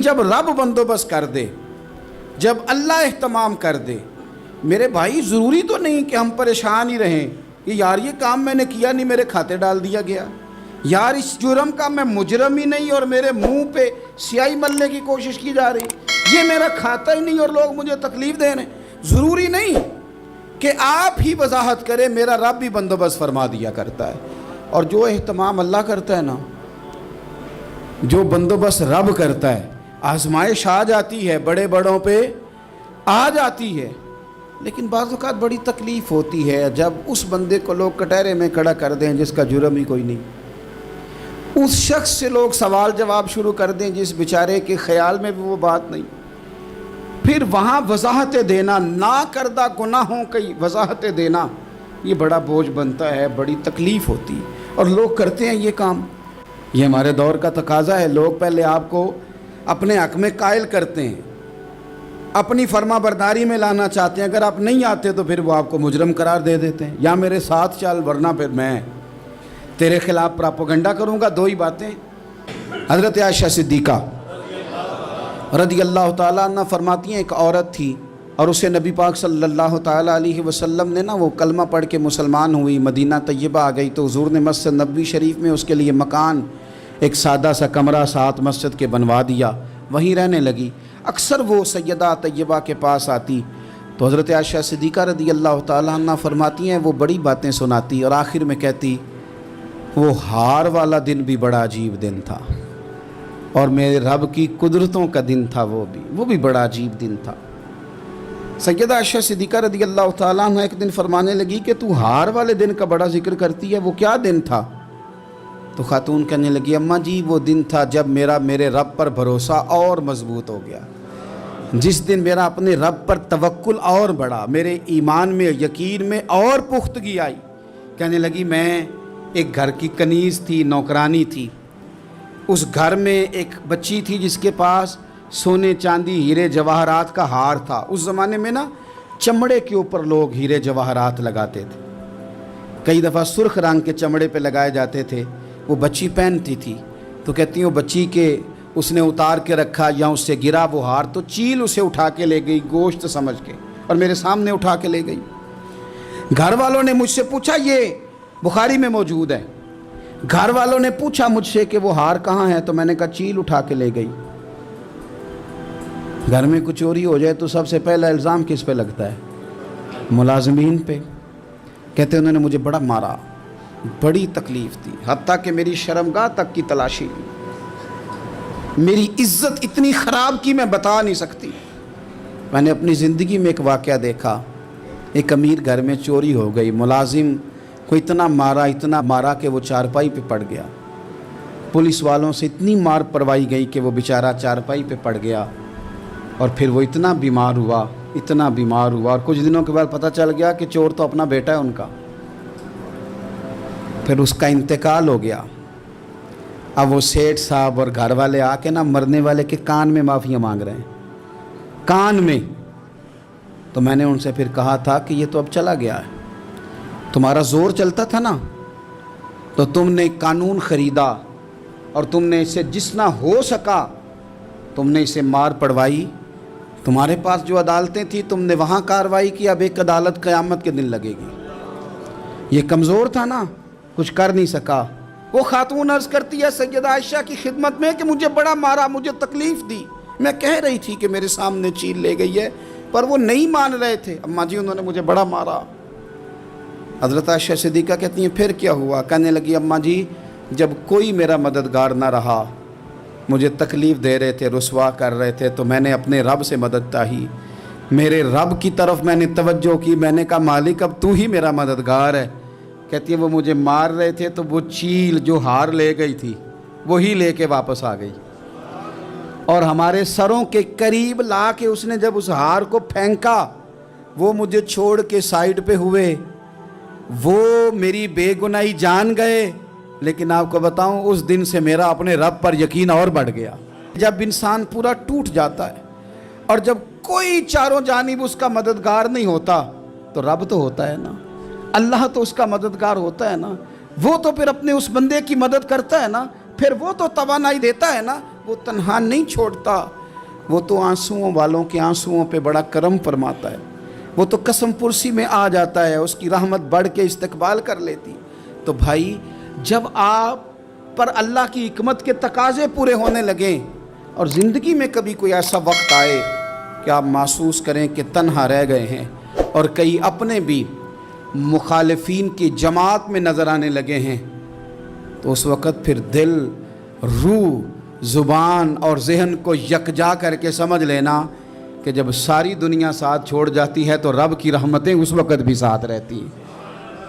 جب رب بندوبست کر دے، جب اللہ اہتمام کر دے، میرے بھائی ضروری تو نہیں کہ ہم پریشان ہی رہیں کہ یار یہ کام میں نے کیا نہیں، میرے کھاتے ڈال دیا گیا، یار اس جرم کا میں مجرم ہی نہیں اور میرے منہ پہ سیاہی ملنے کی کوشش کی جا رہی، یہ میرا کھاتا ہی نہیں اور لوگ مجھے تکلیف دے رہے ہیں۔ ضروری نہیں کہ آپ ہی وضاحت کریں، میرا رب بھی بندوبست فرما دیا کرتا ہے۔ اور جو اہتمام اللہ کرتا ہے نا، جو بندوبست رب کرتا ہے، آزمائش آ جاتی ہے، بڑے بڑوں پہ آ جاتی ہے، لیکن بعض اوقات بڑی تکلیف ہوتی ہے جب اس بندے کو لوگ کٹہرے میں کھڑا کر دیں جس کا جرم ہی کوئی نہیں، اس شخص سے لوگ سوال جواب شروع کر دیں جس بیچارے کے خیال میں بھی وہ بات نہیں، پھر وہاں وضاحتیں دینا، نہ کردہ گناہوں کی وضاحتیں دینا، یہ بڑا بوجھ بنتا ہے، بڑی تکلیف ہوتی ہے، اور لوگ کرتے ہیں یہ کام۔ یہ ہمارے دور کا تقاضا ہے، لوگ پہلے آپ کو اپنے حق میں قائل کرتے ہیں، اپنی فرما برداری میں لانا چاہتے ہیں، اگر آپ نہیں آتے تو پھر وہ آپ کو مجرم قرار دے دیتے ہیں، یا میرے ساتھ چل ورنہ پھر میں تیرے خلاف پراپوگنڈا کروں گا۔ دو ہی باتیں۔ حضرت عائشہ صدیقہ رضی اللہ تعالیٰ عنہ فرماتی ہیں، ایک عورت تھی اور اسے نبی پاک صلی اللہ تعالیٰ علیہ وسلم نے وہ کلمہ پڑھ کے مسلمان ہوئی، مدینہ طیبہ آ گئی تو حضور نے مسجد نبوی شریف میں اس کے لیے مکان، ایک سادہ سا کمرہ ساتھ مسجد کے بنوا دیا، وہیں رہنے لگی۔ اکثر وہ سیدہ طیبہ کے پاس آتی تو حضرت عائشہ صدیقہ رضی اللہ تعالیٰ عنہ فرماتی ہیں وہ بڑی باتیں سناتی اور آخر میں کہتی وہ ہار والا دن بھی بڑا عجیب دن تھا اور میرے رب کی قدرتوں کا دن تھا، وہ بھی بڑا عجیب دن تھا۔ سیدہ عائشہ صدیقہ رضی اللہ تعالیٰ عنہ ایک دن فرمانے لگی کہ تو ہار والے دن کا بڑا ذکر کرتی ہے، وہ کیا دن تھا؟ تو خاتون کہنے لگی اماں جی وہ دن تھا جب میرے رب پر بھروسہ اور مضبوط ہو گیا، جس دن میرا اپنے رب پر توکل اور بڑھا، میرے ایمان میں یقین میں اور پختگی آئی۔ کہنے لگی میں ایک گھر کی کنیز تھی، نوکرانی تھی، اس گھر میں ایک بچی تھی جس کے پاس سونے چاندی ہیرے جواہرات کا ہار تھا۔ اس زمانے میں چمڑے کے اوپر لوگ ہیرے جواہرات لگاتے تھے، کئی دفعہ سرخ رنگ کے چمڑے پہ لگائے جاتے تھے، وہ بچی پہنتی تھی تو کہتی ہیں وہ بچی کے اس نے اتار کے رکھا یا اس سے گرا وہ ہار تو چیل اسے اٹھا کے لے گئی گوشت سمجھ کے اور میرے سامنے اٹھا کے لے گئی۔ گھر والوں نے مجھ سے پوچھا، یہ بخاری میں موجود ہے، گھر والوں نے پوچھا مجھ سے کہ وہ ہار کہاں ہے تو میں نے کہا چیل اٹھا کے لے گئی۔ گھر میں کچھ چوری ہو جائے تو سب سے پہلا الزام کس پہ لگتا ہے؟ ملازمین پہ۔ کہتے انہوں نے مجھے بڑا مارا، بڑی تکلیف تھی، حتیٰ کہ میری شرمگاہ تک کی تلاشی لی، میری عزت اتنی خراب کی میں بتا نہیں سکتی۔ میں نے اپنی زندگی میں ایک واقعہ دیکھا، ایک امیر گھر میں چوری ہو گئی، ملازم کو اتنا مارا کہ وہ چارپائی پہ پڑ گیا، پولیس والوں سے اتنی مار پروائی گئی کہ وہ بیچارہ چارپائی پہ پڑ گیا، اور پھر وہ اتنا بیمار ہوا اور کچھ دنوں کے بعد پتہ چل گیا کہ چور تو اپنا بیٹا ہے ان کا، پھر اس کا انتقال ہو گیا۔ اب وہ سیٹھ صاحب اور گھر والے آ کے مرنے والے کے کان میں معافیاں مانگ رہے ہیں، کان میں۔ تو میں نے ان سے پھر کہا تھا کہ یہ تو اب چلا گیا ہے، تمہارا زور چلتا تھا نا تو تم نے قانون خریدا اور تم نے اسے جتنا ہو سکا تم نے اسے مار پڑوائی، تمہارے پاس جو عدالتیں تھیں تم نے وہاں کارروائی کی، اب ایک عدالت قیامت کے دن لگے گی۔ یہ کمزور تھا نا، کچھ کر نہیں سکا۔ وہ خاتون عرض کرتی ہے سیدہ عائشہ کی خدمت میں کہ مجھے بڑا مارا، مجھے تکلیف دی، میں کہہ رہی تھی کہ میرے سامنے چیل لے گئی ہے پر وہ نہیں مان رہے تھے، اماں جی انہوں نے مجھے بڑا مارا۔ حضرت عائشہ صدیقہ کہتی ہیں پھر کیا ہوا؟ کہنے لگی اماں جی جب کوئی میرا مددگار نہ رہا، مجھے تکلیف دے رہے تھے، رسوا کر رہے تھے، تو میں نے اپنے رب سے مدد چاہی، میرے رب کی طرف میں نے توجہ کی، میں نے کہا مالک اب تو ہی میرا مددگار ہے۔ کہتی ہے وہ مجھے مار رہے تھے تو وہ چیل جو ہار لے گئی تھی وہی لے کے واپس آ گئی، اور ہمارے سروں کے قریب لا کے اس نے جب اس ہار کو پھینکا، وہ مجھے چھوڑ کے سائیڈ پہ ہوئے، وہ میری بے گناہی جان گئے، لیکن آپ کو بتاؤں اس دن سے میرا اپنے رب پر یقین اور بڑھ گیا۔ جب انسان پورا ٹوٹ جاتا ہے اور جب کوئی چاروں جانب اس کا مددگار نہیں ہوتا تو رب تو ہوتا ہے نا، اللہ تو اس کا مددگار ہوتا ہے نا، وہ تو پھر اپنے اس بندے کی مدد کرتا ہے نا، پھر وہ تو توانائی دیتا ہے نا، وہ تنہا نہیں چھوڑتا، وہ تو آنسوؤں والوں کے آنسوؤں پہ بڑا کرم فرماتا ہے، وہ تو قسم پرسی میں آ جاتا ہے، اس کی رحمت بڑھ کے استقبال کر لیتی۔ تو بھائی جب آپ پر اللہ کی حکمت کے تقاضے پورے ہونے لگیں اور زندگی میں کبھی کوئی ایسا وقت آئے کہ آپ محسوس کریں کہ تنہا رہ گئے ہیں اور کئی اپنے بھی مخالفین کی جماعت میں نظر آنے لگے ہیں، تو اس وقت پھر دل، روح، زبان اور ذہن کو یکجا کر کے سمجھ لینا کہ جب ساری دنیا ساتھ چھوڑ جاتی ہے تو رب کی رحمتیں اس وقت بھی ساتھ رہتی ہیں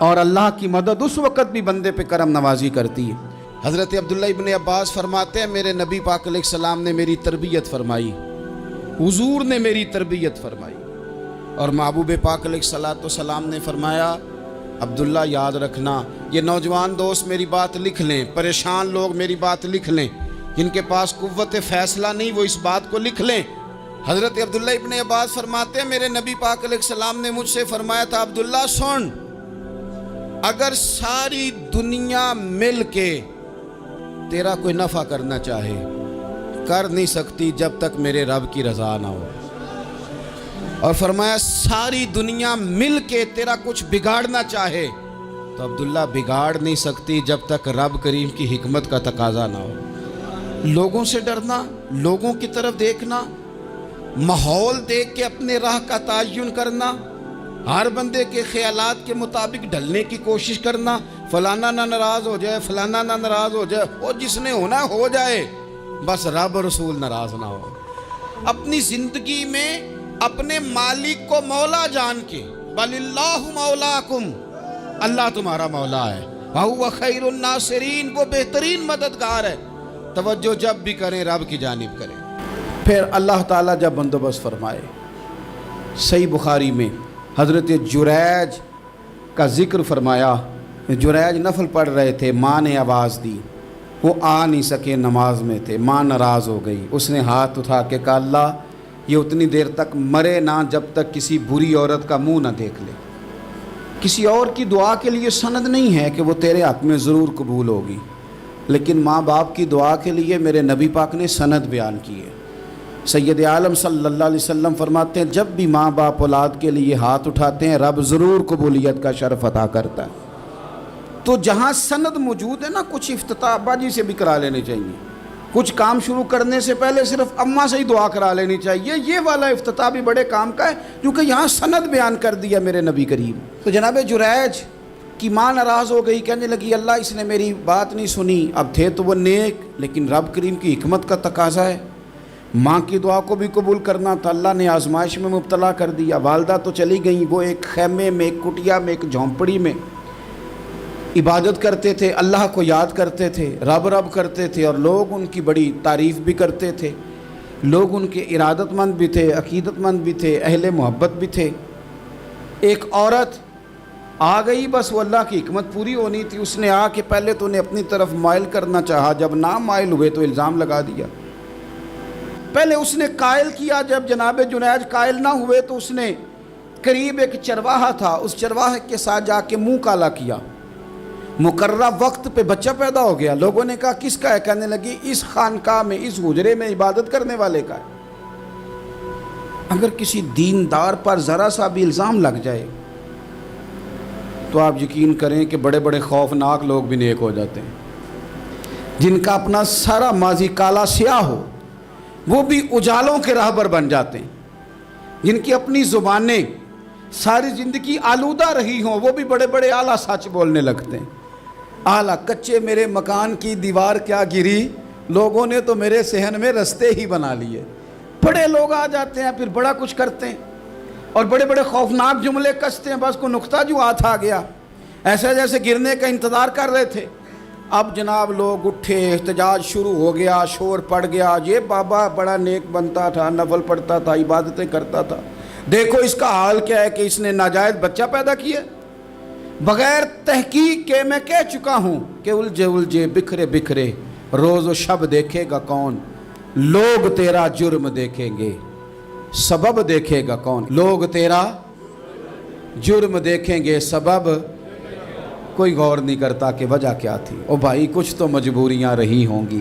اور اللہ کی مدد اس وقت بھی بندے پہ کرم نوازی کرتی ہے۔ حضرت عبداللہ ابن عباس فرماتے ہیں میرے نبی پاک علیہ السلام نے میری تربیت فرمائی، حضور نے میری تربیت فرمائی، اور محبوب پاک علیہ السلام نے فرمایا عبداللہ یاد رکھنا، یہ نوجوان دوست میری بات لکھ لیں، پریشان لوگ میری بات لکھ لیں، جن کے پاس قوت فیصلہ نہیں وہ اس بات کو لکھ لیں۔ حضرت عبداللہ ابن عباس فرماتے ہیں میرے نبی پاک علیہ السلام نے مجھ سے فرمایا تھا عبداللہ سن، اگر ساری دنیا مل کے تیرا کوئی نفع کرنا چاہے کر نہیں سکتی جب تک میرے رب کی رضا نہ ہو، اور فرمایا ساری دنیا مل کے تیرا کچھ بگاڑنا چاہے تو عبداللہ بگاڑ نہیں سکتی جب تک رب کریم کی حکمت کا تقاضا نہ ہو۔ لوگوں سے ڈرنا، لوگوں کی طرف دیکھنا، ماحول دیکھ کے اپنے راہ کا تعین کرنا، ہر بندے کے خیالات کے مطابق ڈھلنے کی کوشش کرنا، فلانا نہ ناراض ہو جائے، فلانا نہ ناراض ہو جائے، اور جس نے ہونا ہو جائے، بس رب رسول ناراض نہ ہو۔ اپنی زندگی میں اپنے مالک کو مولا جان کے، بل اللہ مولاکم، اللہ تمہارا مولا ہے، وَهُوَ خَيْرُ النَّاصِرِينَ، وہ بہترین مددگار ہے، توجہ جب بھی کریں رب کی جانب کریں۔ پھر اللہ تعالیٰ جب بندوبست فرمائے، صحیح بخاری میں حضرت جریج کا ذکر فرمایا، جریج نفل پڑھ رہے تھے، ماں نے آواز دی، وہ آ نہیں سکے، نماز میں تھے، ماں ناراض ہو گئی، اس نے ہاتھ اٹھا کے کہا اللہ یہ اتنی دیر تک مرے نہ جب تک کسی بری عورت کا منہ نہ دیکھ لے۔ کسی اور کی دعا کے لیے سند نہیں ہے کہ وہ تیرے حق میں ضرور قبول ہوگی، لیکن ماں باپ کی دعا کے لیے میرے نبی پاک نے سند بیان کی ہے۔ سید عالم صلی اللہ علیہ وسلم فرماتے ہیں جب بھی ماں باپ اولاد کے لیے ہاتھ اٹھاتے ہیں رب ضرور قبولیت کا شرف عطا کرتا ہے۔ تو جہاں سند موجود ہے نا، کچھ افتتاح باجی سے بھی کرا لینے چاہیے، کچھ کام شروع کرنے سے پہلے صرف اماں سے ہی دعا کرا لینی چاہیے، یہ والا افتتاح بھی بڑے کام کا ہے کیونکہ یہاں سند بیان کر دیا میرے نبی کریم۔ تو جناب جریج کی ماں ناراض ہو گئی، کہنے لگی اللہ اس نے میری بات نہیں سنی، اب تھے تو وہ نیک لیکن رب کریم کی حکمت کا تقاضا ہے، ماں کی دعا کو بھی قبول کرنا تھا، اللہ نے آزمائش میں مبتلا کر دیا۔ والدہ تو چلی گئیں، وہ ایک خیمے میں، ایک کٹیا میں، ایک جھونپڑی میں عبادت کرتے تھے، اللہ کو یاد کرتے تھے، رب رب کرتے تھے، اور لوگ ان کی بڑی تعریف بھی کرتے تھے، لوگ ان کے ارادت مند بھی تھے، عقیدت مند بھی تھے، اہل محبت بھی تھے۔ ایک عورت آ گئی، بس وہ اللہ کی حکمت پوری ہونی تھی، اس نے آ کے پہلے تو انہیں اپنی طرف مائل کرنا چاہا، جب نہ مائل ہوئے تو الزام لگا دیا۔ پہلے اس نے قائل کیا، جب جناب جنید قائل نہ ہوئے تو اس نے قریب ایک چرواہا تھا، اس چرواہے کے ساتھ جا کے منہ کالا کیا، مقررہ وقت پہ بچہ پیدا ہو گیا۔ لوگوں نے کہا کس کا ہے؟ کہنے لگی اس خانقاہ میں، اس حجرے میں عبادت کرنے والے کا ہے۔ اگر کسی دیندار پر ذرا سا بھی الزام لگ جائے تو آپ یقین کریں کہ بڑے بڑے خوفناک لوگ بھی نیک ہو جاتے ہیں، جن کا اپنا سارا ماضی کالا سیاہ ہو وہ بھی اجالوں کے راہبر بن جاتے ہیں، جن کی اپنی زبانیں ساری زندگی آلودہ رہی ہوں وہ بھی بڑے بڑے اعلیٰ سچ بولنے لگتے ہیں۔ اعلیٰ کچے میرے مکان کی دیوار کیا گری، لوگوں نے تو میرے صحن میں رستے ہی بنا لیے۔ بڑے لوگ آ جاتے ہیں پھر بڑا کچھ کرتے ہیں اور بڑے بڑے خوفناک جملے کستے ہیں، بس کو نقطہ جو ہاتھ آ گیا ایسے جیسے گرنے کا انتظار کر رہے تھے۔ اب جناب لوگ اٹھے، احتجاج شروع ہو گیا، شور پڑ گیا، یہ بابا بڑا نیک بنتا تھا، نفل پڑھتا تھا، عبادتیں کرتا تھا، دیکھو اس کا حال کیا ہے کہ اس نے ناجائز بچہ پیدا کیا۔ بغیر تحقیق کے میں کہہ چکا ہوں کہ الجھے الجھے بکھرے بکھرے روز و شب دیکھے گا کون، لوگ تیرا جرم دیکھیں گے سبب دیکھے گا کون، لوگ تیرا جرم دیکھیں گے سبب کوئی غور نہیں کرتا کہ وجہ کیا تھی۔ او بھائی کچھ تو مجبوریاں رہی ہوں گی،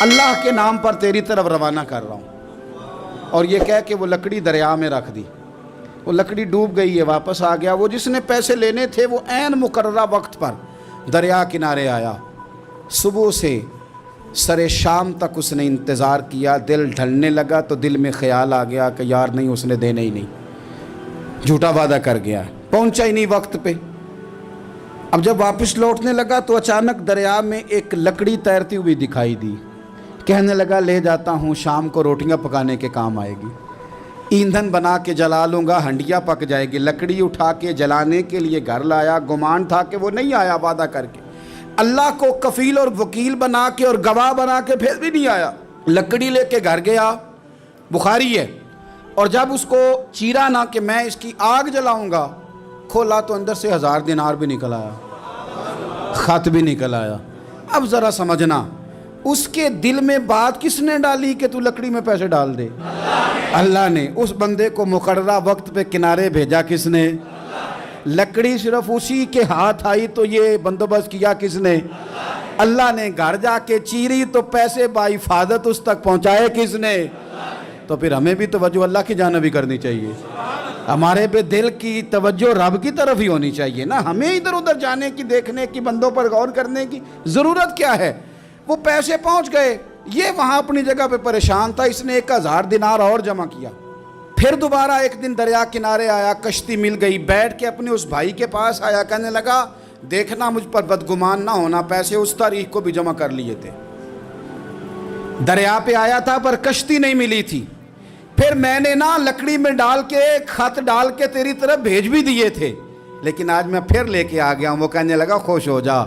اللہ کے نام پر تیری طرف روانہ کر رہا ہوں۔ اور یہ کہہ کہ وہ لکڑی دریا میں رکھ دی، وہ لکڑی ڈوب گئی ہے، واپس آ گیا۔ وہ جس نے پیسے لینے تھے وہ عین مقررہ وقت پر دریا کنارے آیا، صبح سے سر شام تک اس نے انتظار کیا۔ دل ڈھلنے لگا تو دل میں خیال آ گیا کہ یار نہیں، اس نے دینے ہی نہیں، جھوٹا وعدہ کر گیا، پہنچا ہی نہیں وقت پہ۔ اب جب واپس لوٹنے لگا تو اچانک دریا میں ایک لکڑی تیرتی ہوئی دکھائی دی۔ کہنے لگا لے جاتا ہوں، شام کو روٹیاں پکانے کے کام آئے گی، ایندھن بنا کے جلا لوں گا، ہنڈیا پک جائے گی۔ لکڑی اٹھا کے جلانے کے لیے گھر لایا، گمان تھا کہ وہ نہیں آیا وعدہ کر کے، اللہ کو کفیل اور وکیل بنا کے اور گواہ بنا کے پھر بھی نہیں آیا۔ لکڑی لے کے گھر گیا، بخاری ہے، اور جب اس کو چیرا نہ کہ میں اس کی آگ جلاؤں گا، کھولا تو اندر سے 1000 دینار بھی نکل آیا، خط بھی نکل آیا۔ اب ذرا سمجھنا، اس کے دل میں بات کس نے ڈالی کہ تو لکڑی میں پیسے ڈال دے؟ اللہ نے۔ اس بندے کو مقررہ وقت پہ کنارے بھیجا کس نے؟ لکڑی صرف اسی کے ہاتھ آئی تو یہ بندوبست کیا کس نے؟ اللہ نے۔ گھر جا کے چیری تو پیسے بحفاظت اس تک پہنچائے کس نے؟ تو پھر ہمیں بھی توجہ اللہ کی جانب ہی کرنی چاہیے، ہمارے پہ دل کی توجہ رب کی طرف ہی ہونی چاہیے نا، ہمیں ادھر ادھر جانے کی، دیکھنے کی، بندوں پر غور کرنے کی ضرورت کیا ہے؟ وہ پیسے پہنچ گئے، یہ وہاں اپنی جگہ پہ پریشان تھا، اس نے 1000 دینار اور جمع کیا۔ پھر دوبارہ ایک دن دریا کنارے آیا، کشتی مل گئی، بیٹھ کے اپنے اس بھائی کے پاس آیا، کہنے لگا دیکھنا مجھ پر بدگمان نہ ہونا، پیسے اس تاریخ کو بھی جمع کر لیے تھے، دریا پہ آیا تھا پر کشتی نہیں ملی تھی، پھر میں نے نا لکڑی میں ڈال کے خط ڈال کے تیری طرف بھیج بھی دیے تھے، لیکن آج میں پھر لے کے آ گیا ہوں۔ وہ کہنے لگا خوش ہو جا،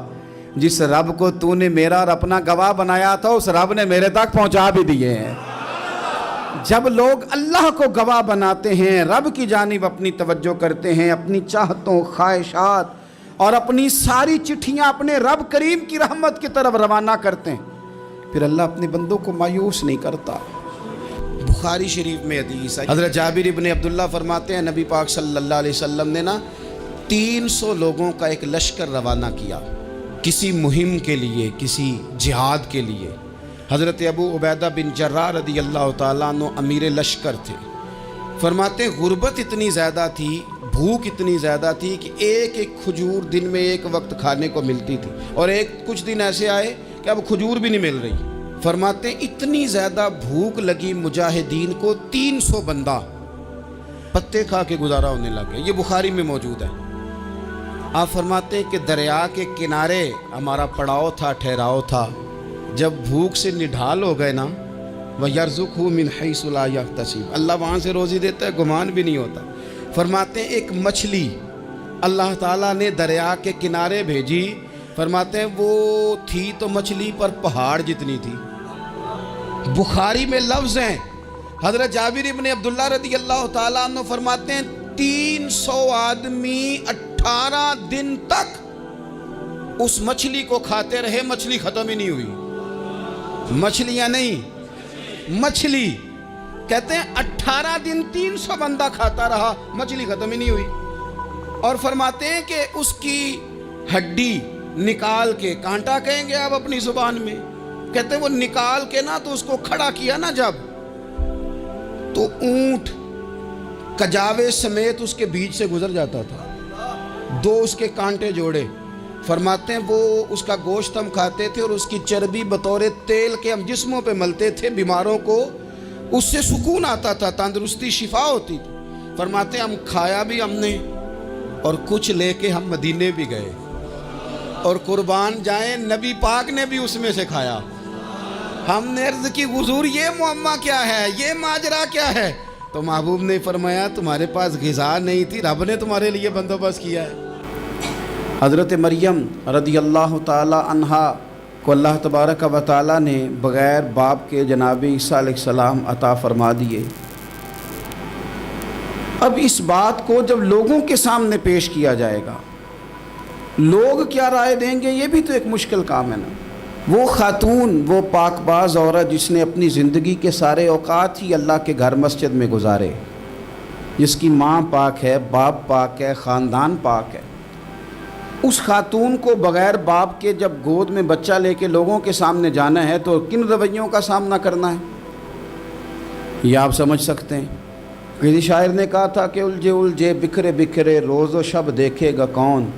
جس رب کو تو نے میرا اور اپنا گواہ بنایا تھا اس رب نے میرے تک پہنچا بھی دیے ہیں۔ جب لوگ اللہ کو گواہ بناتے ہیں، رب کی جانب اپنی توجہ کرتے ہیں، اپنی چاہتوں، خواہشات اور اپنی ساری چٹھیاں اپنے رب کریم کی رحمت کی طرف روانہ کرتے ہیں، پھر اللہ اپنے بندوں کو مایوس نہیں کرتا۔ بخاری شریف میں حدیث ہے، حضرت جابر ابن عبداللہ فرماتے ہیں نبی پاک صلی اللہ علیہ وسلم نے 300 لوگوں کا ایک لشکر روانہ کیا کسی مہم کے لیے، کسی جہاد کے لیے۔ حضرت ابو عبیدہ بن جراح رضی اللہ تعالیٰ عنہ امیر لشکر تھے۔ فرماتے ہیں غربت اتنی زیادہ تھی، بھوک اتنی زیادہ تھی کہ ایک ایک کھجور دن میں ایک وقت کھانے کو ملتی تھی، اور کچھ دن ایسے آئے کہ اب کھجور بھی نہیں مل رہی۔ فرماتے ہیں اتنی زیادہ بھوک لگی مجاہدین کو، 300 بندہ پتے کھا کے گزارا ہونے لگے۔ یہ بخاری میں موجود ہے۔ آپ فرماتے ہیں کہ دریا کے کنارے ہمارا پڑاؤ تھا، ٹھہراؤ تھا۔ جب بھوک سے نڈھال ہو گئے نا، وَيَرْزُقْهُ مِنْ حَيْثُ لَا يَحْتَسِبُ، اللہ وہاں سے روزی دیتا ہے، گمان بھی نہیں ہوتا۔ فرماتے ہیں ایک مچھلی اللہ تعالیٰ نے دریا کے کنارے بھیجی، فرماتے ہیں وہ تھی تو مچھلی پر پہاڑ جتنی تھی۔ بخاری میں لفظ ہیں، حضرت جابر ابن عبداللہ رضی اللہ تعالیٰ عنہ فرماتے ہیں 300 آدمی 18 دن تک اس مچھلی کو کھاتے رہے، مچھلی ختم ہی نہیں ہوئی۔ مچھلیاں نہیں، مچھلی کہتے ہیں 18 دن 300 بندہ کھاتا رہا، مچھلی ختم ہی نہیں ہوئی۔ اور فرماتے ہیں کہ اس کی ہڈی نکال کے، کانٹا کہیں گے آپ اپنی زبان میں، کہتے ہیں وہ نکال کے نا تو اس کو کھڑا کیا نا جب، تو اونٹ کجاوے سمیت اس کے بیچ سے گزر جاتا تھا، 2 اس کے کانٹے جوڑے۔ فرماتے ہیں وہ اس کا گوشت ہم کھاتے تھے اور اس کی چربی بطور تیل کے ہم جسموں پہ ملتے تھے، بیماروں کو اس سے سکون آتا تھا، تندرستی، شفا ہوتی تھی۔ فرماتے ہیں ہم کھایا بھی ہم نے، اور کچھ لے کے ہم مدینے بھی گئے، اور قربان جائیں نبی پاک نے بھی اس میں سے کھایا۔ ہم نے عرض کی حضور یہ معمہ کیا ہے، یہ ماجرا کیا ہے؟ تو محبوب نے فرمایا تمہارے پاس غذا نہیں تھی، رب نے تمہارے لیے بندوبست کیا ہے۔ حضرت مریم رضی اللہ تعالی عنہا کو اللہ تبارک و تعالی نے بغیر باپ کے جناب عیسیٰ علیہ السلام عطا فرما دیے۔ اب اس بات کو جب لوگوں کے سامنے پیش کیا جائے گا، لوگ کیا رائے دیں گے، یہ بھی تو ایک مشکل کام ہے نا۔ وہ خاتون، وہ پاک باز عورت جس نے اپنی زندگی کے سارے اوقات ہی اللہ کے گھر مسجد میں گزارے، جس کی ماں پاک ہے، باپ پاک ہے، خاندان پاک ہے، اس خاتون کو بغیر باپ کے جب گود میں بچہ لے کے لوگوں کے سامنے جانا ہے تو کن رویوں کا سامنا کرنا ہے یہ آپ سمجھ سکتے ہیں۔ کسی شاعر نے کہا تھا کہ الجھے الجھے بکھرے بکھرے روز و شب دیکھے گا کون،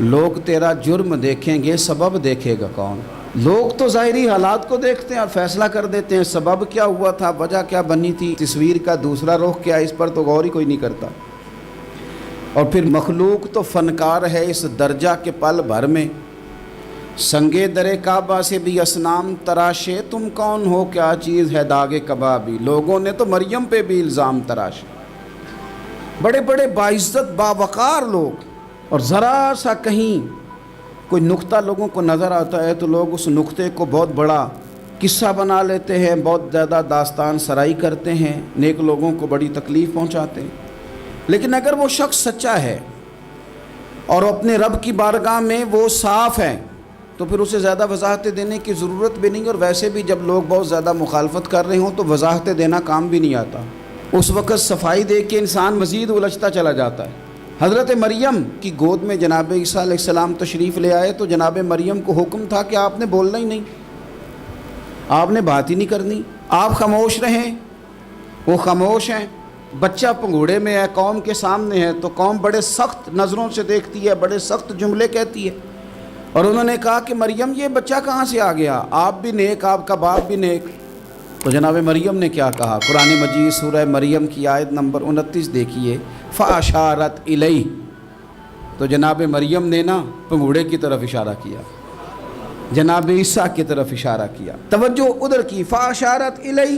لوگ تیرا جرم دیکھیں گے سبب دیکھے گا کون۔ لوگ تو ظاہری حالات کو دیکھتے ہیں اور فیصلہ کر دیتے ہیں، سبب کیا ہوا تھا، وجہ کیا بنی تھی، تصویر کا دوسرا رخ کیا، اس پر تو غور ہی کوئی نہیں کرتا۔ اور پھر مخلوق تو فنکار ہے اس درجہ کے پل بھر میں، سنگے در کعبہ سے بھی اصنام تراشے، تم کون ہو کیا چیز ہے داغ کبابی۔ لوگوں نے تو مریم پہ بھی الزام تراشے، بڑے بڑے باعزت باوقار لوگ، اور ذرا سا کہیں کوئی نقطہ لوگوں کو نظر آتا ہے تو لوگ اس نقطے کو بہت بڑا قصہ بنا لیتے ہیں، بہت زیادہ داستان سرائی کرتے ہیں، نیک لوگوں کو بڑی تکلیف پہنچاتے ہیں۔ لیکن اگر وہ شخص سچا ہے اور اپنے رب کی بارگاہ میں وہ صاف ہے تو پھر اسے زیادہ وضاحتیں دینے کی ضرورت بھی نہیں، اور ویسے بھی جب لوگ بہت زیادہ مخالفت کر رہے ہوں تو وضاحتیں دینا کام بھی نہیں آتا، اس وقت صفائی دیکھ کے انسان مزید الجھتا چلا جاتا ہے۔ حضرت مریم کی گود میں جناب عیسیٰ علیہ السلام تشریف لے آئے تو جناب مریم کو حکم تھا کہ آپ نے بولنا ہی نہیں، آپ نے بات ہی نہیں کرنی، آپ خاموش رہیں۔ وہ خاموش ہیں، بچہ پنگوڑے میں ہے، قوم کے سامنے ہے تو قوم بڑے سخت نظروں سے دیکھتی ہے، بڑے سخت جملے کہتی ہے، اور انہوں نے کہا کہ مریم یہ بچہ کہاں سے آ گیا، آپ بھی نیک، آپ کا باپ بھی نیک۔ تو جناب مریم نے کیا کہا، قرآن مجید سورہ مریم کی آیت نمبر 29 دیکھیے، فَأَشَارَتْ إِلَيْهِ، تو جناب مریم نے نا پنگوڑے کی طرف اشارہ کیا، جناب عیسیٰ کی طرف اشارہ کیا، توجہ ادھر کی، فَأَشَارَتْ إِلَيْهِ،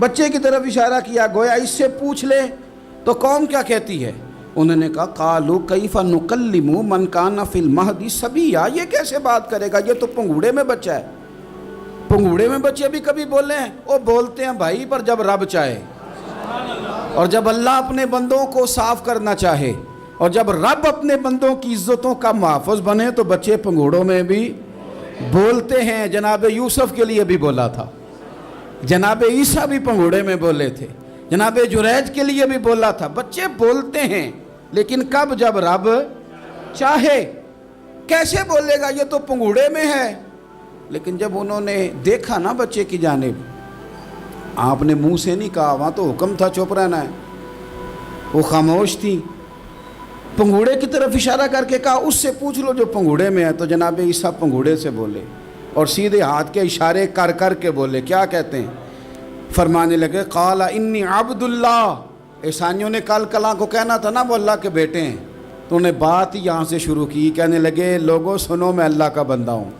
بچے کی طرف اشارہ کیا، گویا اس سے پوچھ لے تو قوم کیا کہتی ہے۔ انہوں نے کہا قالوا کیف نکلم من کان فی المہد صبیا، یہ کیسے بات کرے گا، یہ تو پنگوڑے میں بچہ ہے۔ پنگوڑے میں بچے بھی کبھی بولے ہیں، وہ بولتے ہیں بھائی پر جب رب چاہے، اور جب اللہ اپنے بندوں کو صاف کرنا چاہے، اور جب رب اپنے بندوں کی عزتوں کا محافظ بنے تو بچے پنگوڑوں میں بھی بولتے ہیں۔ جناب یوسف کے لیے بھی بولا تھا، جناب عیسیٰ بھی پنگوڑے میں بولے تھے، جناب جریج کے لیے بھی بولا تھا، بچے بولتے ہیں لیکن کب، جب رب چاہے۔ کیسے بولے گا، یہ تو پنگوڑے میں ہے۔ لیکن جب انہوں نے دیکھا نا بچے کی جانب، آپ نے منہ سے نہیں کہا، وہاں تو حکم تھا چپ رہنا ہے، وہ خاموش تھی، پنگوڑے کی طرف اشارہ کر کے کہا اس سے پوچھ لو جو پنگوڑے میں ہے۔ تو جناب عیسیٰ پنگوڑے سے بولے اور سیدھے ہاتھ کے اشارے کر کر کے بولے، کیا کہتے ہیں، فرمانے لگے قال انی عبد اللہ۔ عیسائیوں نے کل کلاں کو کہنا تھا نا وہ اللہ کے بیٹے ہیں، تو انہیں بات ہی یہاں سے شروع کی، کہنے لگے لوگوں سنو میں اللہ کا بندہ ہوں۔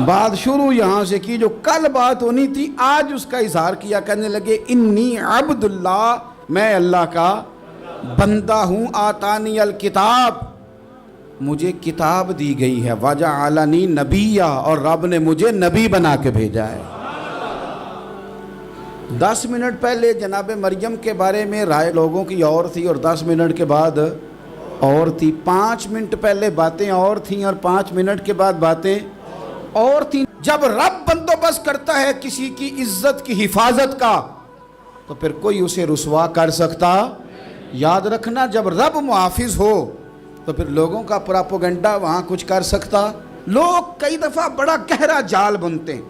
بات شروع یہاں سے کی، جو کل بات ہونی تھی آج اس کا اظہار کیا، کہنے لگے انی عبد اللہ، میں اللہ کا بندہ ہوں، آتانی الکتاب، مجھے کتاب دی گئی ہے، وجعلنی نبیّا، اور رب نے مجھے نبی بنا کے بھیجا ہے۔ 10 منٹ پہلے جناب مریم کے بارے میں رائے لوگوں کی اور تھی، اور 10 منٹ کے بعد اور تھی، 5 منٹ پہلے باتیں اور تھیں اور 5 منٹ کے بعد باتیں اور تھیں۔ جب رب بندوبست کرتا ہے کسی کی عزت کی حفاظت کا تو پھر کوئی اسے رسوا کر سکتا، یاد رکھنا جب رب محافظ ہو تو پھر لوگوں کا پراپوگنڈا وہاں کچھ کر سکتا۔ لوگ کئی دفعہ بڑا گہرا جال بنتے ہیں،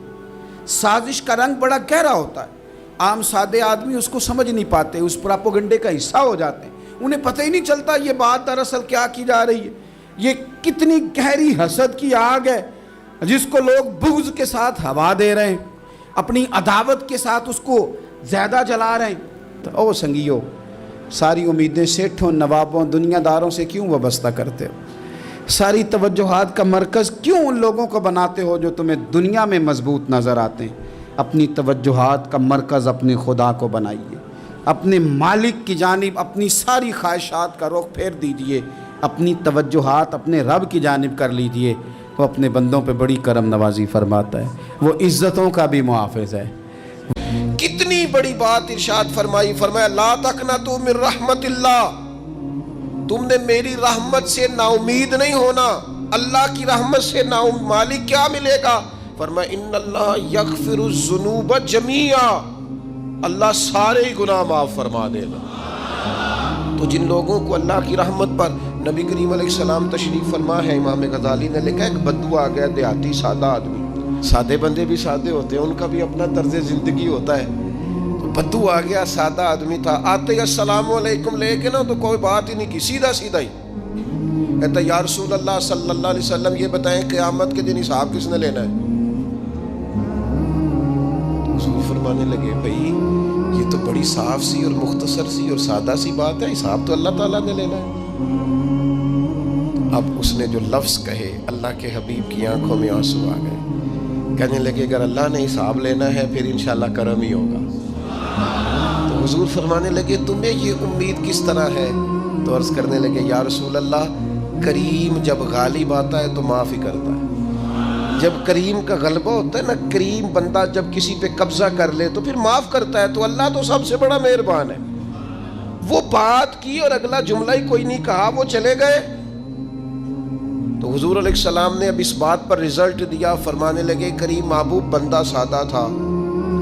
سازش کا رنگ بڑا گہرا ہوتا ہے، عام سادے آدمی اس کو سمجھ نہیں پاتے، اس پراپوگنڈے کا حصہ ہو جاتے ہیں، انہیں پتہ ہی نہیں چلتا یہ بات دراصل کیا کی جا رہی ہے۔ یہ کتنی گہری حسد کی آگ ہے جس کو لوگ بغض کے ساتھ ہوا دے رہے ہیں، اپنی عداوت کے ساتھ اس کو زیادہ جلا رہے ہیں۔ تو او سنگیو، ساری امیدیں سیٹھوں، نوابوں، دنیا داروں سے کیوں وابستہ کرتے ہو؟ ساری توجہات کا مرکز کیوں ان لوگوں کو بناتے ہو جو تمہیں دنیا میں مضبوط نظر آتے ہیں؟ اپنی توجہات کا مرکز اپنے خدا کو بنائیے، اپنے مالک کی جانب اپنی ساری خواہشات کا رخ پھیر دیجئے، اپنی توجہات اپنے رب کی جانب کر لیجئے۔ وہ اپنے بندوں پہ بڑی کرم نوازی فرماتا ہے، وہ عزتوں کا بھی محافظ ہے۔ کتنی بڑی بات ارشاد فرمائی، فرمایا لا تقنطوا من رحمت اللہ، تم نے میری رحمت سے نا امید نہیں ہونا۔ اللہ کی رحمت سے نا مالک کیا ملے گا؟ فرمایا ان اللہ یغفر الذنوب جمیعا، اللہ سارے گناہ معاف فرما دے گا۔ تو جن لوگوں کو اللہ کی رحمت پر نبی کریم علیہ السلام تشریف فرما ہے، امام غزالی نے لکھا ایک بدو آ گیا، دیہاتی سادہ آدمی، سادے بندے بھی سادے ہوتے ہیں، ان کا بھی اپنا طرز زندگی ہوتا ہے، تو بدو آ گیا، سادہ آدمی تھا، آتے ہی السلام علیکم لے کے نا تو کوئی بات ہی نہیں کی، سیدھا سیدھا ہی کہتا یا رسول اللہ صلی اللہ علیہ وسلم یہ بتائیں قیامت کے دن حساب کس نے لینا ہے؟ حضور فرمانے لگے بھائی یہ تو بڑی صاف سی اور مختصر سی اور سادہ سی بات ہے، حساب تو اللہ تعالیٰ نے لینا ہے۔ اب اس نے جو لفظ کہے اللہ کے حبیب کی آنکھوں میں آنسو آ گئے، کہنے لگے اگر اللہ نے حساب لینا ہے پھر انشاءاللہ کرم ہی ہوگا۔ تو حضور فرمانے لگے تمہیں یہ امید کس طرح ہے؟ تو عرض کرنے لگے یا رسول اللہ کریم جب غالب آتا ہے تو معاف ہی کرتا ہے، جب کریم کا غلبہ ہوتا ہے نا، کریم بندہ جب کسی پہ قبضہ کر لے تو پھر معاف کرتا ہے، تو اللہ تو سب سے بڑا مہربان ہے۔ وہ بات کی اور اگلا جملہ ہی کوئی نہیں کہا، وہ چلے گئے۔ تو حضور علیہ السلام نے اب اس بات پر رزلٹ دیا، فرمانے لگے کریم محبوب بندہ سادہ تھا،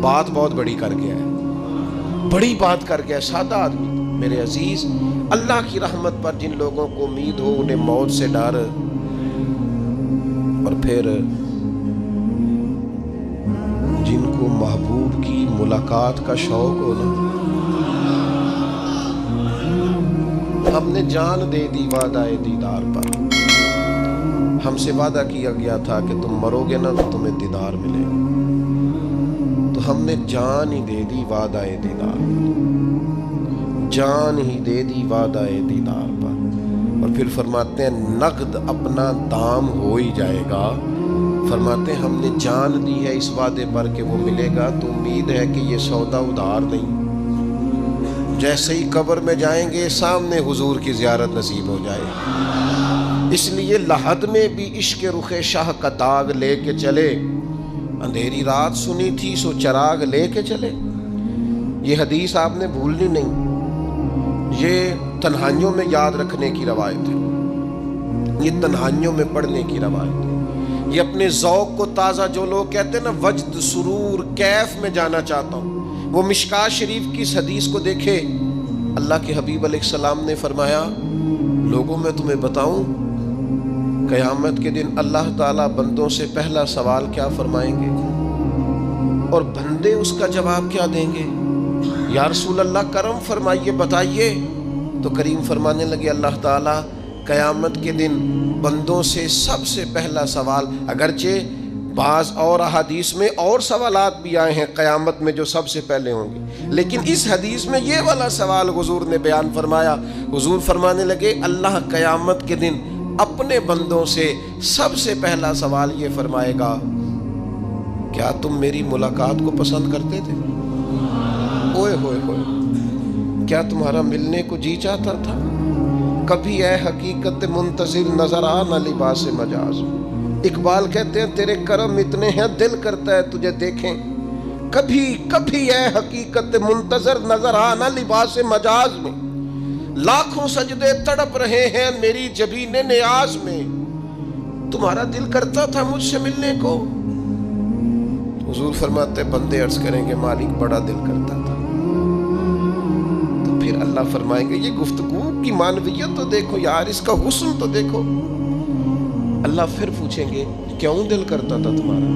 بات بہت بڑی کر گیا ہے، بڑی بات کر گیا، سادہ آدمی۔ میرے عزیز، اللہ کی رحمت پر جن لوگوں کو امید ہو، انہیں موت سے ڈر اور پھر جن کو محبوب کی ملاقات کا شوق ہو نا، ہم نے جان دے دی وعدہ دیدار پر، ہم سے وعدہ کیا گیا تھا کہ تم مرو گے نا تو تمہیں دیدار ملے گا، تو ہم نے جان ہی دے دی وعدہ دیدار پر، جان ہی دے دی وعدہ دیدار پر۔ اور پھر فرماتے ہیں نقد اپنا دام ہو ہی جائے گا، فرماتے ہیں ہم نے جان دی ہے اس وعدے پر کہ وہ ملے گا، تو امید ہے کہ یہ سودا ادھار نہیں، جیسے ہی قبر میں جائیں گے سامنے حضور کی زیارت نصیب ہو جائے گی۔ اس لیے لحد میں بھی عشق رخ شاہ کا داغ لے کے چلے، اندھیری رات سنی تھی سو چراغ لے کے چلے۔ یہ حدیث آپ نے بھولنی نہیں، یہ تنہائیوں میں یاد رکھنے کی روایت ہے، یہ تنہائیوں میں پڑھنے کی روایت ہے، یہ اپنے ذوق کو تازہ، جو لوگ کہتے ہیں نا وجد سرور کیف میں جانا چاہتا ہوں، وہ مشکات شریف کی اس حدیث کو دیکھے۔ اللہ کے حبیب علیہ السلام نے فرمایا لوگوں میں تمہیں بتاؤں قیامت کے دن اللہ تعالیٰ بندوں سے پہلا سوال کیا فرمائیں گے اور بندے اس کا جواب کیا دیں گے؟ یا رسول اللہ کرم فرمائیے بتائیے۔ تو کریم فرمانے لگے اللہ تعالیٰ قیامت کے دن بندوں سے سب سے پہلا سوال، اگرچہ بعض اور احادیث میں اور سوالات بھی آئے ہیں قیامت میں جو سب سے پہلے ہوں گے، لیکن اس حدیث میں یہ والا سوال حضور نے بیان فرمایا۔ حضور فرمانے لگے اللہ قیامت کے دن اپنے بندوں سے سب سے پہلا سوال یہ فرمائے گا کیا تم میری ملاقات کو پسند کرتے تھے؟ اوئے ہوئے ہوئے، کیا تمہارا ملنے کو جی چاہتا تھا؟ کبھی اے حقیقت منتظر نظر آ نہ لباس مجاز۔ اقبال کہتے ہیں تیرے کرم اتنے ہیں دل کرتا ہے تجھے دیکھیں، کبھی کبھی اے حقیقت منتظر نظر آ نہ لباس مجاز میں، لاکھوں سجدے تڑپ رہے ہیں میری جبین نیاز میں، تمہارا دل کرتا تھا مجھ سے ملنے کو؟ حضور فرماتے بندے عرض کریں گے مالک بڑا دل کرتا تھا۔ تو پھر اللہ فرمائیں گے یہ گفتگو کی معنویت تو دیکھو یار، اس کا حسن تو دیکھو۔ اللہ پھر پوچھیں گے کیوں دل کرتا تھا تمہارا؟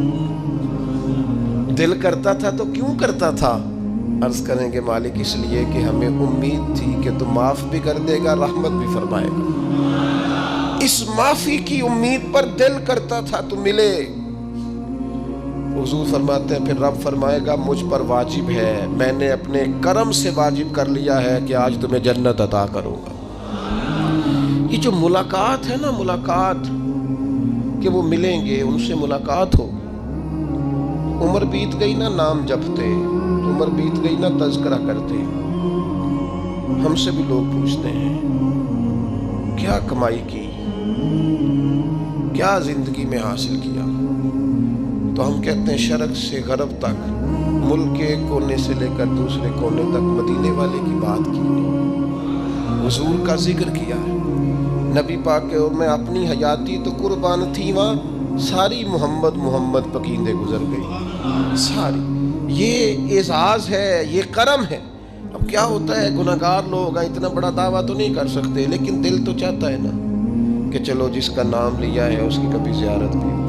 دل کرتا تھا تو کیوں کرتا تھا؟ عرض کریں گے مالک اس لیے کہ ہمیں امید تھی کہ تو معاف بھی کر دے گا، رحمت بھی فرمائے گا، اس معافی کی امید پر دل کرتا تھا تو ملے۔ حضور فرماتے ہیں پھر رب فرمائے گا مجھ پر واجب ہے، میں نے اپنے کرم سے واجب کر لیا ہے کہ آج تمہیں جنت عطا کروں گا۔ یہ جو ملاقات ہے نا، ملاقات کہ وہ ملیں گے، ان سے ملاقات ہو۔ عمر بیت گئی نا نام جپتے، عمر بیت گئی نا تذکرہ کرتے، ہم سے بھی لوگ پوچھتے ہیں کیا کمائی کی، کیا زندگی میں حاصل کیا، تو ہم کہتے ہیں شرق سے غرب تک، ملک کے ایک کونے سے لے کر دوسرے کونے تک مدینے والے کی بات کی، حضور کا ذکر کیا ہے، نبی پاک کے، اور میں اپنی حیاتی تو قربان تھی وہاں ساری محمد محمد پکیندے گزر گئی ساری۔ یہ اعزاز ہے، یہ کرم ہے۔ اب کیا ہوتا ہے، گناہگار لوگ ہیں، اتنا بڑا دعویٰ تو نہیں کر سکتے، لیکن دل تو چاہتا ہے نا کہ چلو جس کا نام لیا ہے اس کی کبھی زیارت بھی ہو،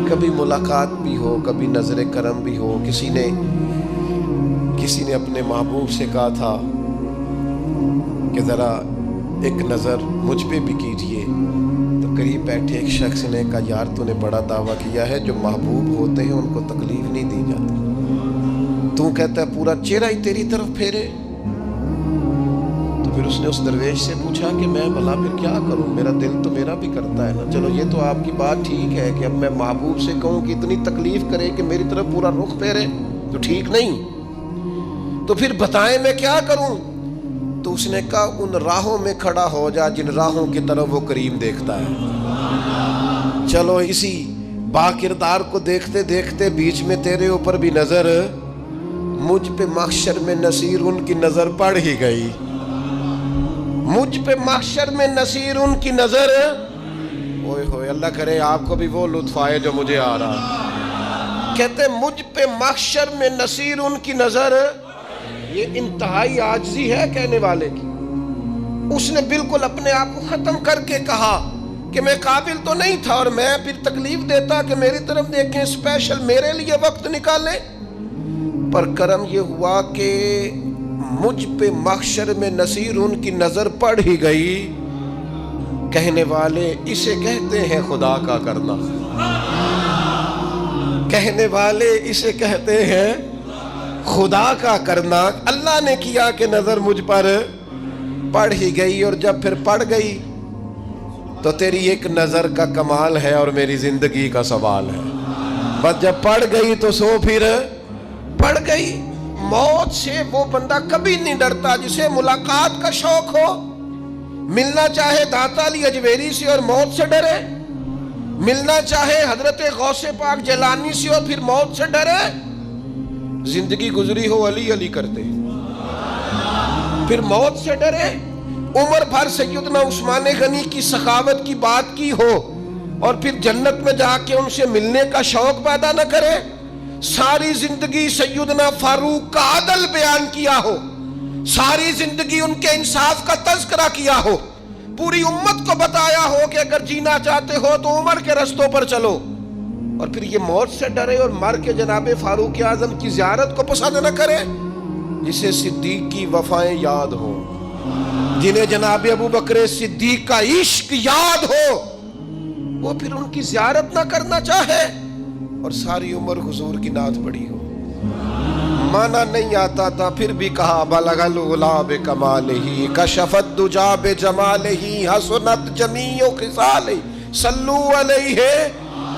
کبھی ملاقات بھی ہو، کبھی نظر کرم بھی ہو۔ کسی نے اپنے محبوب سے کہا تھا کہ ذرا ایک نظر مجھ پہ بھی کیجئے، تو قریب بیٹھے ایک شخص نے کہا یار تو نے بڑا دعویٰ کیا ہے، جو محبوب ہوتے ہیں ان کو تکلیف نہیں دی جاتی، تو کہتا ہے پورا چہرہ ہی تیری طرف پھیرے۔ تو پھر اس نے اس درویش سے پوچھا کہ میں بھلا پھر کیا کروں، میرا دل تو میرا بھی کرتا ہے نا، چلو یہ تو آپ کی بات ٹھیک ہے کہ اب میں محبوب سے کہوں کہ اتنی تکلیف کرے کہ میری طرف پورا رخ پھیرے تو ٹھیک نہیں، تو پھر بتائیں میں کیا کروں؟ تو اس نے کہا ان راہوں میں کھڑا ہو جا جن راہوں کی طرف وہ کریم دیکھتا ہے۔ چلو اسی با کردار کو دیکھتے دیکھتے بیچ میں تیرے اوپر بھی نظر، مجھ پہ محشر میں نصیر ان کی نظر پڑ ہی گئی، مجھ پہ محشر میں نصیر ان کی نظر، اوئے ہوئے اللہ کرے آپ کو بھی وہ لطف آئے جو مجھے آ رہا۔ کہتے مجھ پہ محشر میں نصیر ان کی نظر، یہ انتہائی عاجزی ہے کہنے والے کی۔ اس نے بالکل اپنے آپ کو ختم کر کے کہا کہ میں قابل تو نہیں تھا، اور میں پھر تکلیف دیتا کہ میری طرف دیکھیں، اسپیشل میرے لیے وقت نکالیں، پر کرم یہ ہوا کہ مجھ پہ محشر میں نصیر ان کی نظر پڑ ہی گئی۔ کہنے والے اسے کہتے ہیں خدا کا کرنا، کہنے والے اسے کہتے ہیں خدا کا کرنا۔ اللہ نے کیا کہ نظر مجھ پر پڑ ہی گئی، اور جب پھر پڑ گئی تو تیری ایک نظر کا کمال ہے اور میری زندگی کا سوال ہے، بس جب پڑ گئی تو سو پھر پڑ گئی۔ موت سے وہ بندہ کبھی نہیں ڈرتا جسے ملاقات کا شوق ہو، ملنا چاہے داتا علی اجویری سے اور موت سے ڈرے، ملنا چاہے حضرت غوث پاک جیلانی سے اور پھر موت سے ڈرے، زندگی گزری ہو علی علی کرتے پھر موت سے ڈرے، عمر بھر سیدنا عثمان غنی کی سخاوت کی بات کی ہو اور پھر جنت میں جا کے ان سے ملنے کا شوق پیدا نہ کرے، ساری زندگی سیدنا فاروق کا عدل بیان کیا ہو، ساری زندگی ان کے انصاف کا تذکرہ کیا ہو، پوری امت کو بتایا ہو کہ اگر جینا چاہتے ہو تو عمر کے رستوں پر چلو، اور پھر یہ موت سے ڈرے اور مر کے جناب فاروق اعظم کی زیارت کو پسند نہ کرے، جسے صدیق کی وفائیں یاد ہو، جنہیں جناب ابو بکر صدیق کا عشق یاد ہو، وہ پھر ان کی زیارت نہ کرنا چاہے اور ساری عمر حضور کی نعت پڑھی ہو۔ مانا نہیں آتا تھا پھر بھی کہا بلغ العلا بکمالہ کشف الدجا بجمالہ حسنت جمیع خصالہ صلو علیہ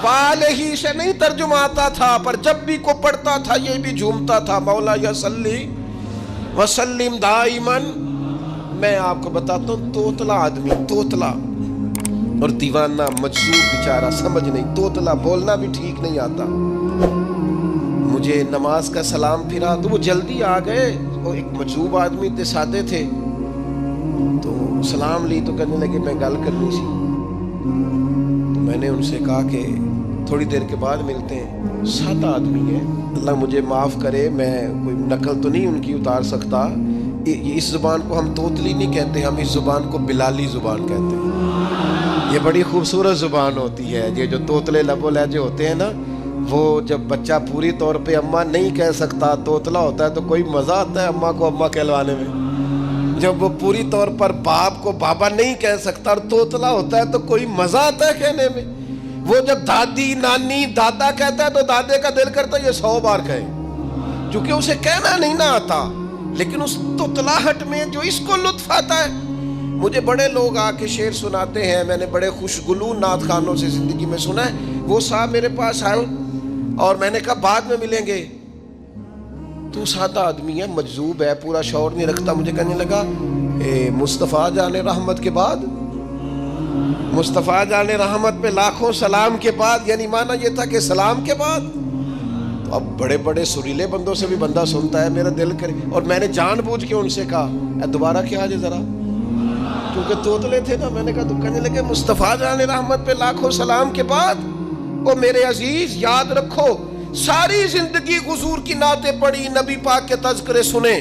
والہ سے نہیں ترجمہ آتا تھا، پر جب بھی کو پڑھتا تھا یہ بھی جھومتا تھا، مولا یا صلی وسلم دائماً۔ میں آپ کو بتاتا ہوں توتلا آدمی، توتلا اور دیوانہ مجذوب بیچارہ، سمجھ نہیں، توتلا بولنا بھی ٹھیک نہیں آتا۔ مجھے نماز کا سلام پھرا تو وہ جلدی آ گئے، وہ ایک مجذوب آدمی تھے، سادے تھے، تو سلام لی تو کہنے لگے میں گل کرنی سی، تو میں نے ان سے کہا کہ تھوڑی دیر کے بعد ملتے ہیں، سادہ آدمی ہے، اللہ مجھے معاف کرے، میں کوئی نقل تو نہیں ان کی اتار سکتا، اس زبان کو ہم توتلی نہیں کہتے، ہم اس زبان کو بلالی زبان کہتے ہیں۔ یہ بڑی خوبصورت زبان ہوتی ہے، یہ جو توتلے لب و لہجے ہوتے ہیں نا، وہ جب بچہ پوری طور پہ اماں نہیں کہہ سکتا، توتلا ہوتا ہے، تو کوئی مزہ آتا ہے اماں کو اماں کہلوانے میں۔ جب وہ پوری طور پر باپ کو بابا نہیں کہہ سکتا اور توتلا ہوتا ہے تو کوئی مزہ آتا ہے کہنے میں۔ وہ جب دادی نانی دادا کہتا ہے تو دادے کا دل کرتا ہے یہ 100 بار کہے، چونکہ اسے کہنا نہیں نہ آتا، لیکن اس توتلاہٹ میں جو اس کو لطف آتا ہے۔ مجھے بڑے لوگ آ کے شعر سناتے ہیں، میں نے بڑے خوشگلو نعت خانوں سے زندگی میں سنا ہے، وہ صاحب میرے پاس آئے اور میں نے کہا بعد میں ملیں گے، تو سادہ آدمی ہے، مجذوب ہے، پورا شعور نہیں رکھتا، مجھے کہنے لگا مصطفیٰ جان رحمت کے بعد، مصطفیٰ جان رحمت پہ لاکھوں سلام کے بعد، یعنی معنی یہ تھا کہ سلام کے بعد۔ تو اب بڑے بڑے سریلے بندوں سے بھی بندہ سنتا ہے، میرا دل کرے، اور میں نے جان بوجھ کے ان سے کہا دوبارہ کیا آجے ذرا، کیونکہ توتلے تھے نا، میں نے کہا تو کہنے لگے مصطفیٰ جان رحمت پہ لاکھوں سلام کے بعد، او میرے عزیز یاد رکھو، ساری زندگی حضور کی نعتیں پڑھی، نبی پاک کے تذکرے سنے،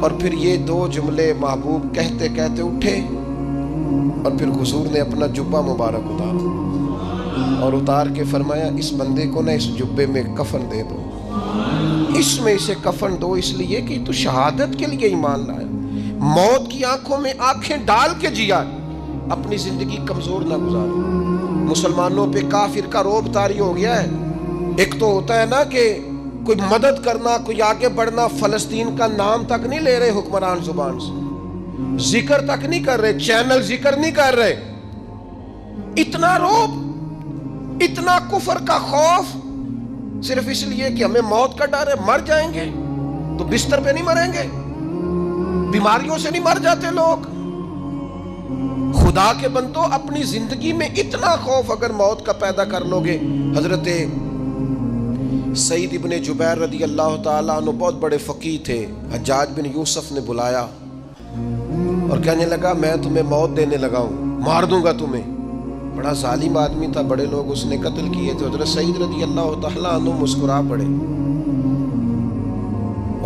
اور پھر یہ دو جملے محبوب کہتے کہتے اٹھے اور پھر حضور نے اپنا جبہ مبارک اتارا اور اتار کے فرمایا اس بندے کو نہ اس جبے میں کفن دے دو، اس میں اسے کفن دو، اس لیے کہ تو شہادت کے لیے ایمان لایا، موت کی آنکھوں میں آنکھیں ڈال کے جیا، اپنی زندگی کمزور نہ گزارو۔ مسلمانوں پہ کافر کا رعب طاری ہو گیا ہے۔ ایک تو ہوتا ہے نا کہ کوئی مدد کرنا، کوئی آگے بڑھنا، فلسطین کا نام تک نہیں لے رہے حکمران زبان سے، ذکر تک نہیں کر رہے، چینل ذکر نہیں کر رہے۔ اتنا رعب، اتنا کفر کا خوف، صرف اس لیے کہ ہمیں موت کا ڈر ہے، مر جائیں گے تو بستر پہ نہیں مریں گے، بیماریوں سے نہیں مر جاتے لوگ۔ خدا کے بندو، اپنی زندگی میں اتنا خوف اگر موت کا پیدا کر لو گے۔ حضرت سعید ابن جبیر رضی اللہ تعالیٰ عنہ بہت بڑے فقیہ تھے، حجاج بن یوسف نے بلایا اور کہنے لگا میں تمہیں موت دینے لگا ہوں، مار دوں گا تمہیں۔ بڑا ظالم آدمی تھا، بڑے لوگ اس نے قتل کیے تھے۔ حضرت سعید رضی اللہ تعالیٰ عنہ مسکرا پڑے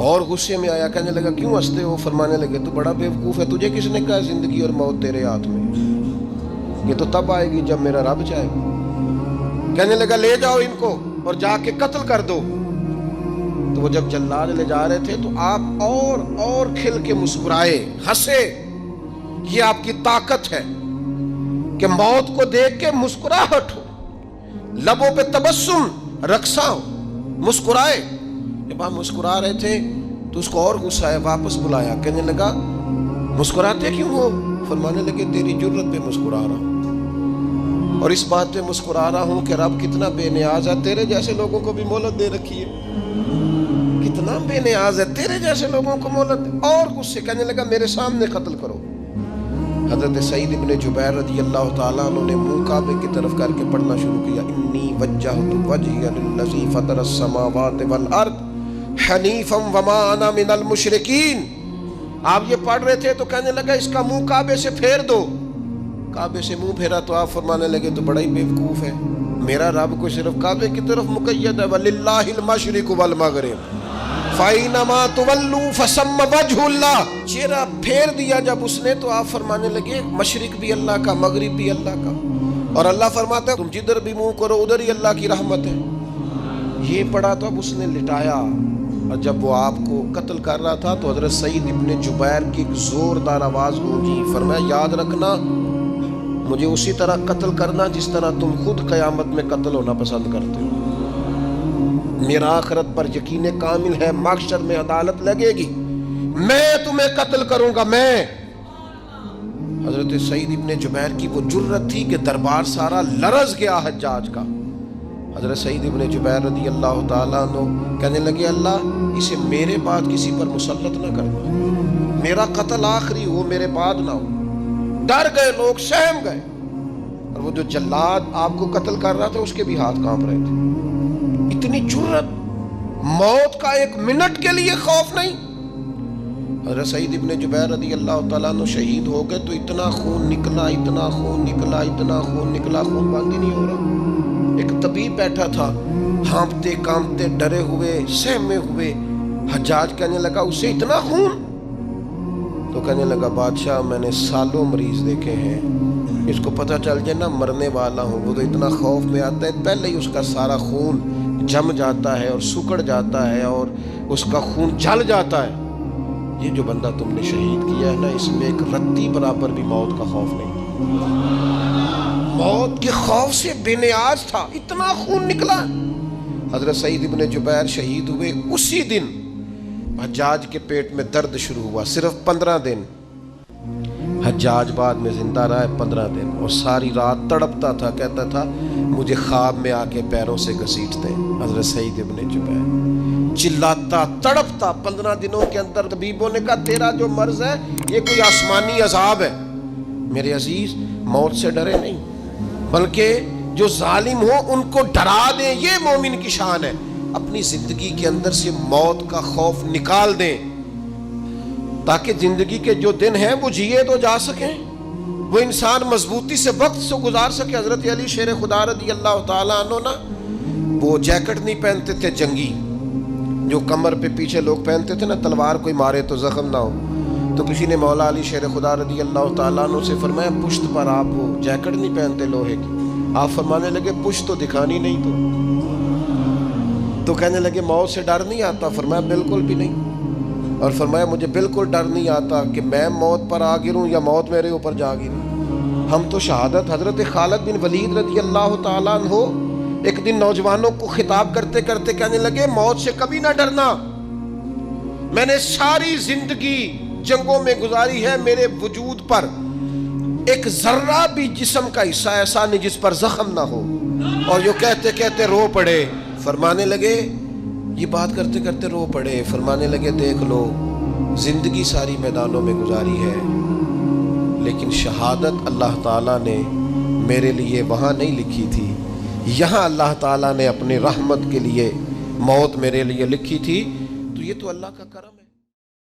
اور غصے میں آیا، کہنے لگا کیوں ہنستے ہو؟ فرمانے لگے تو بڑا بیوقوف ہے، تجھے کس نے کہا زندگی اور موت تیرے ہاتھ میں؟ یہ تو تب آئے گی جب میرا رب چاہے گا۔ کہنے لگا لے جاؤ ان کو اور جا کے قتل کر دو۔ تو وہ جب جلاد لے جا رہے تھے تو آپ اور کھل کے مسکرائے، ہنسے۔ یہ آپ کی طاقت ہے کہ موت کو دیکھ کے مسکراہٹ ہو، لبوں پہ تبسم رقصہ ہو، مسکرائے۔ جب آپ مسکرا رہے تھے تو اس کو اور غصہ آیا، واپس بلایا، کہنے لگا مسکراتے کیوں ہو؟ فرمانے لگے تیری جرت پہ مسکرا رہا ہوں، اور اس بات پہ مسکرا رہا ہوں کہ رب کتنا بے نیاز ہے، تیرے جیسے لوگوں کو بھی مہلت دے رکھی ہے، کتنا بے نیاز ہے، تیرے جیسے لوگوں کو مہلت دے۔ اور غصے، کہنے لگا میرے سامنے قتل کرو۔ حضرت سعید ابن جبیر رضی اللہ تعالیٰ عنہ نے منہ کعبے کی طرف کر کے پڑھنا شروع کیا، انی وجہت وجہی للذی فطر السماوات والارض حنیفا وما انا من المشرکین۔ آپ یہ پڑھ رہے تھے تو کہنے لگا اس کا منہ کعبے سے پھیر دو۔ کعبے سے منہ پھیرا تو آپ فرمانے لگے تو بڑا ہی بیوقوف ہے، میرا رب کو صرف کعبے کی طرف مقید ہے، وَلِلَّهِ الْمَشْرِقُ وَالْمَغْرِبُ فَأَيْنَمَا تُوَلُّوا فَثَمَّ وَجْهُ اللَّهِ۔ چہرہ پھیر دیا جب اس نے تو آپ فرمانے لگے مشرق بھی اللہ کا، مغرب بھی اللہ کا، اور اللہ فرماتا ہے تم جدھر بھی منہ کرو ادھر ہی اللہ کی رحمت ہے۔ یہ پڑھا تو اب اس نے لٹایا، اور جب وہ آپ کو قتل کر رہا تھا تو حضرت سعید ابن جبیر کی ایک زوردار آواز گونجی، فرمایا یاد رکھنا مجھے اسی طرح قتل کرنا جس طرح تم خود قیامت میں قتل ہونا پسند کرتے ہو۔ میرا آخرت پر یقین کامل ہے، محشر میں عدالت لگے گی، میں تمہیں قتل کروں گا میں۔ حضرت سعید ابن جبیر کی وہ جرت تھی کہ دربار سارا لرز گیا حجاج کا۔ حضرت سعید ابن جبیر رضی اللہ تعالیٰ عنہ کہنے لگے اللہ اسے میرے بعد کسی پر مسلط نہ کرنا، میرا قتل آخری ہو، میرے بعد نہ ہو۔ ڈر گئے لوگ، سہم گئے، اور وہ جو جلاد آپ کو قتل کر رہا تھا اس کے بھی ہاتھ کانپ رہے تھے۔ اتنی جرت، موت کا ایک منٹ کے لیے خوف نہیں۔ حضرت سعید ابن جبیر رضی اللہ تعالیٰ عنہ شہید ہو گئے تو اتنا خون نکلا، اتنا خون نکلا، اتنا خون نکلا، خون بند ہی نہیں ہو رہا۔ ایک طبیب بیٹھا تھا، ہانپتے کانپتے ڈرے ہوئے سہمے ہوئے۔ حجاج کہنے لگا اسے اتنا خون؟ تو کہنے لگا بادشاہ میں نے سالوں مریض دیکھے ہیں، اس کو پتہ چل جائے نا مرنے والا ہوں وہ تو اتنا خوف میں آتا ہے، پہلے ہی اس کا سارا خون جم جاتا ہے اور سکڑ جاتا ہے اور اس کا خون جل جاتا ہے۔ یہ جو بندہ تم نے شہید کیا ہے نا اس میں ایک رتی برابر بھی موت کا خوف نہیں، موت کے خوف سے بے نیاز تھا، اتنا خون نکلا۔ حضرت سعید ابن جبیر شہید ہوئے اسی دن حجاج کے پیٹ میں درد شروع ہوا، صرف 15 دن۔ حجاج بعد میں زندہ رہا ہے 15 دن، اور ساری رات تڑپتا تھا، کہتا تھا مجھے خواب میں آ کے پیروں سے گھسیٹتے ہیں۔ حضرت سعید ابن جبیر چلاتا تڑپتا 15 دنوں کے اندر۔ طبیبوں نے کہا تیرا جو مرض ہے یہ کوئی آسمانی عذاب ہے۔ میرے عزیز موت سے ڈرے نہیں، بلکہ جو ظالم ہو ان کو ڈرا دیں، یہ مومن کی شان ہے۔ اپنی زندگی کے اندر سے موت کا خوف نکال دیں تاکہ زندگی کے جو دن ہیں وہ جیے تو جا سکیں، وہ انسان مضبوطی سے وقت سے گزار سکے۔ حضرت علی شیر خدا رضی اللہ تعالیٰ عنہ نا وہ جیکٹ نہیں پہنتے تھے جنگی، جو کمر پہ پیچھے لوگ پہنتے تھے نا تلوار کوئی مارے تو زخم نہ ہو، تو کسی نے مولا علی شیر خدا رضی اللہ تعالیٰ عنہ سے فرمایا پشت پر آپ وہ جیکٹ نہیں پہنتے لوہے کی؟ آپ فرمانے لگے پشت تو دکھانی نہیں تو کہنے لگے موت سے ڈر نہیں آتا؟ فرمایا بالکل بھی نہیں، اور فرمایا مجھے بالکل ڈر نہیں آتا کہ میں موت پر آ گروں یا موت میرے اوپر جا گرے۔ ہم تو شہادت حضرت خالد بن ولید رضی اللہ تعالیٰ عنہ ایک دن نوجوانوں کو خطاب کرتے کرتے کہنے لگے موت سے کبھی نہ ڈرنا، میں نے ساری زندگی جنگوں میں گزاری ہے، میرے وجود پر ایک ذرہ بھی جسم کا حصہ ایسا نہیں جس پر زخم نہ ہو۔ اور جو کہتے کہتے رو پڑے، فرمانے لگے یہ بات کرتے کرتے رو پڑے، فرمانے لگے دیکھ لو زندگی ساری میدانوں میں گزاری ہے، لیکن شہادت اللہ تعالیٰ نے میرے لیے وہاں نہیں لکھی تھی، یہاں اللہ تعالیٰ نے اپنی رحمت کے لیے موت میرے لیے لکھی تھی۔ تو یہ تو اللہ کا کرم ہے۔